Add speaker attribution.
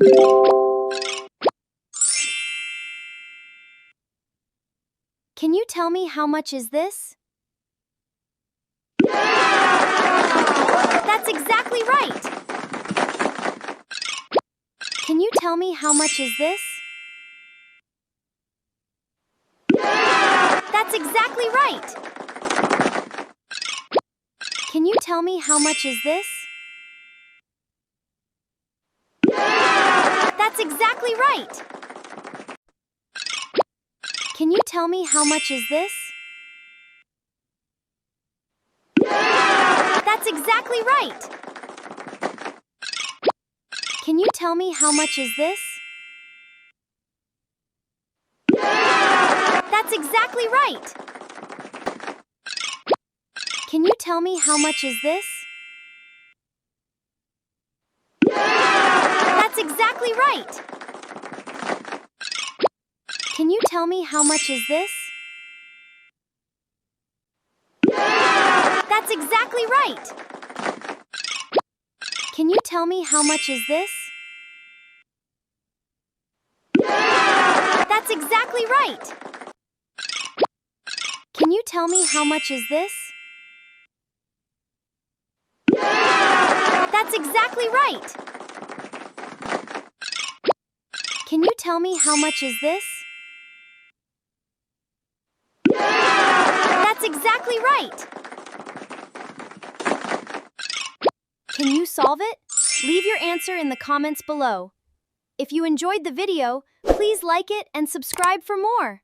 Speaker 1: Can you tell me how much is this? That's exactly right! Can you tell me how much is this? That's exactly right! Can you tell me how much is this? That's exactly right! Can you tell me how much is this? That's exactly right! Can you tell me how much is this? That's exactly right! Can you tell me how much is this? That's exactly right! Can you tell me how much is this? That's exactly right! Can you tell me how much is this? That's exactly right! Can you tell me how much is this? That's exactly right! Can you tell me how much is this? That's exactly right! Can you solve it? Leave your answer in the comments below. If you enjoyed the video, please like it and subscribe for more.